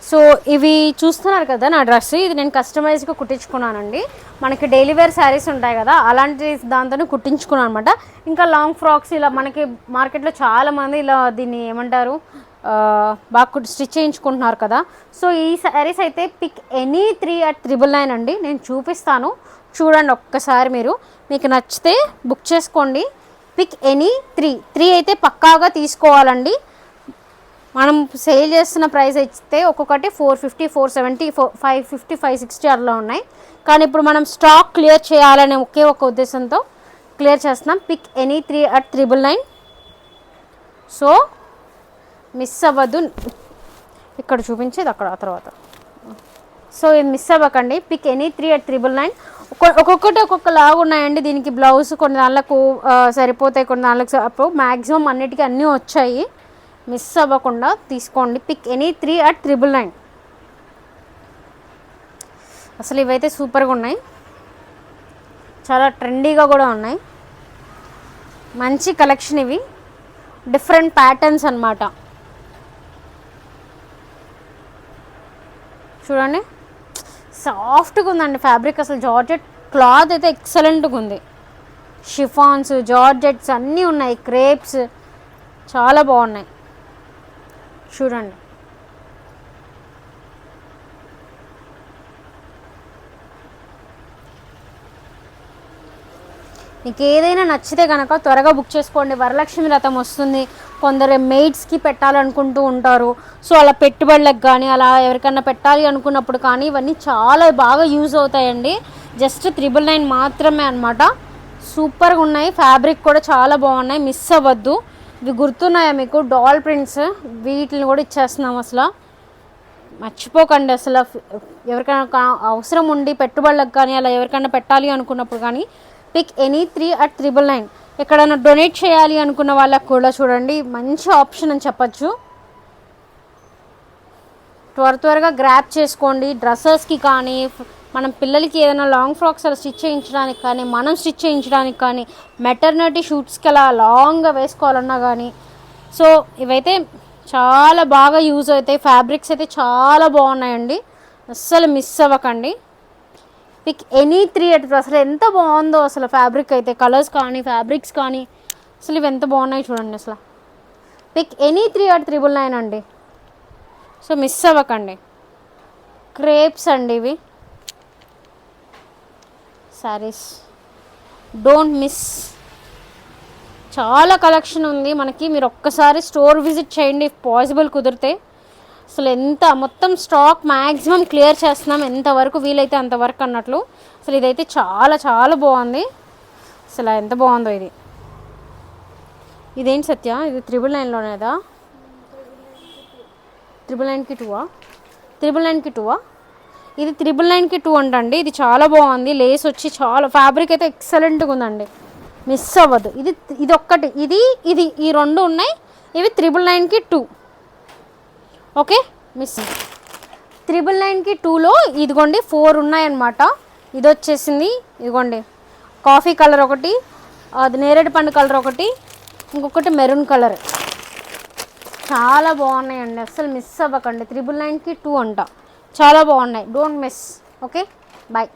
So ఇవి చూస్తున్నారు కదా నా డ్రెస్, ఇది నేను కస్టమైజ్గా కుట్టించుకున్నానండి. మనకి డైలీ వేర్ శారీస్ ఉంటాయి కదా, అలాంటి దాంతో కుట్టించుకున్నాను అనమాట. ఇంకా లాంగ్ ఫ్రాక్స్ ఇలా మనకి మార్కెట్లో చాలామంది ఇలా దీన్ని ఏమంటారు బాగా స్టిచ్ చేయించుకుంటున్నారు కదా. సో ఈ శారీస్ అయితే పిక్ ఎనీ 3@999 అండి. నేను చూపిస్తాను చూడండి ఒక్కసారి, మీకు నచ్చితే బుక్ చేసుకోండి. పిక్ ఎనీ 3 అయితే పక్కాగా తీసుకోవాలండి. మనం సేల్ చేస్తున్న ప్రైస్ అయితే ఒక్కొక్కటి 450, 470, 550, 560 అలా ఉన్నాయి. కానీ ఇప్పుడు మనం స్టాక్ క్లియర్ చేయాలనే ఒకే ఒక ఉద్దేశంతో క్లియర్ చేస్తున్నాం. Pick any 3@999. సో మిస్ అవ్వద్దు, ఇక్కడ చూపించేది అక్కడ ఆ తర్వాత. సో ఇది మిస్ అవ్వకండి. Pick any 3@999. ఒక్కొక్కటి ఒక్కొక్కలాగా ఉన్నాయండి. దీనికి బ్లౌజ్ కొన్ని దానిలకు సరిపోతాయి, కొన్ని దానిలకు మ్యాక్సిమం అన్నిటికీ అన్నీ వచ్చాయి. మిస్ అవ్వకుండా తీసుకోండి. Pick any 3@999. అసలు ఇవైతే సూపర్గా ఉన్నాయి, చాలా ట్రెండీగా కూడా ఉన్నాయి. మంచి కలెక్షన్, ఇవి డిఫరెంట్ ప్యాటర్న్స్ అన్నమాట. చూడండి సాఫ్ట్గా ఉందండి ఫ్యాబ్రిక్. అసలు జార్జెట్ క్లాత్ అయితే ఎక్సలెంట్గా ఉంది. షిఫాన్స్, జార్జెట్స్ అన్నీ ఉన్నాయి, క్రేప్స్ చాలా బాగున్నాయి. చూడండి మీకు ఏదైనా నచ్చితే కనుక త్వరగా బుక్ చేసుకోండి. వరలక్ష్మి వ్రతం వస్తుంది, కొందరు మెయిడ్స్కి పెట్టాలనుకుంటూ ఉంటారు. సో అలా పెట్టుబడులకు కానీ అలా ఎవరికన్నా పెట్టాలి అనుకున్నప్పుడు కానీ ఇవన్నీ చాలా బాగా యూజ్ అవుతాయండి. జస్ట్ 999 మాత్రమే అనమాట. సూపర్గా ఉన్నాయి, ఫ్యాబ్రిక్ కూడా చాలా బాగున్నాయి. మిస్ అవ్వద్దు. ఇవి గుర్తున్నాయా మీకు? డాల్ ప్రింట్స్, వీటిని కూడా ఇచ్చేస్తున్నాం. అసలు మర్చిపోకండి. అసలు ఎవరికైనా అవసరం ఉండి పెట్టుబడులకు కానీ అలా ఎవరికైనా పెట్టాలి అనుకున్నప్పుడు కానీ పిక్ ఎనీ 3@999. ఎక్కడైనా డొనేట్ చేయాలి అనుకున్న వాళ్ళకు కూడా చూడండి మంచి ఆప్షన్ అని చెప్పచ్చు. త్వరగా గ్రాప్ చేసుకోండి. డ్రెస్సెస్కి కానీ మనం పిల్లలకి ఏదైనా లాంగ్ ఫ్రాక్స్ అలా స్టిచ్ చేయించడానికి కానీ, మనం స్టిచ్ చేయించడానికి కానీ, మెటర్నిటీ షూట్స్కి అలా లాంగ్గా వేసుకోవాలన్నా కానీ. సో ఇవైతే చాలా బాగా యూజ్ అవుతాయి. ఫ్యాబ్రిక్స్ అయితే చాలా బాగున్నాయండి, అస్సలు మిస్ అవ్వకండి. పిక్ ఎనీ 3 అసలు ఎంత బాగుందో అసలు ఫ్యాబ్రిక్ అయితే, కలర్స్ కానీ ఫ్యాబ్రిక్స్ కానీ అసలు ఇవి ఎంత బాగున్నాయి చూడండి. అసలు పిక్ ఎనీ 3@999 అండి. సో మిస్ అవ్వకండి. క్రేప్స్ అండి ఇవి శారీస్, డోంట్ మిస్. చాలా కలెక్షన్ ఉంది మనకి. మీరు ఒక్కసారి స్టోర్ విజిట్ చేయండి పాసిబుల్ కుదిరితే. అసలు ఎంత మొత్తం స్టాక్ మ్యాక్సిమం క్లియర్ చేస్తున్నాం, ఎంతవరకు వీలైతే అంతవరకు అన్నట్లు. అసలు ఇదైతే చాలా చాలా బాగుంది. అసలు ఎంత బాగుందో ఇది. ఇదేంటి సత్య, ఇది 999లోనేదా? 999కి 2ఆ? 999కి 2ఆ? ఇది 999కి 2 అంటండి. ఇది చాలా బాగుంది, లేస్ వచ్చి చాలా, ఫ్యాబ్రిక్ అయితే ఎక్సలెంట్గా ఉందండి. మిస్ అవ్వద్దు. ఇది ఒక్కటి, ఇది ఈ రెండు ఉన్నాయి. ఇవి 999కి 2. Okay, miss. 999కి 2లో ఇదిగోండి 4 ఉన్నాయన్నమాట. ఇది వచ్చేసింది ఇదిగోండి కాఫీ కలర్ ఒకటి, అది నేరేడు పండు కలర్ ఒకటి, ఇంకొకటి మెరూన్ కలర్. చాలా బాగున్నాయండి, అస్సలు మిస్ అవ్వకండి. 999కి 2 అంట, చాలా బాగున్నాయి. Don't miss. Okay, bye.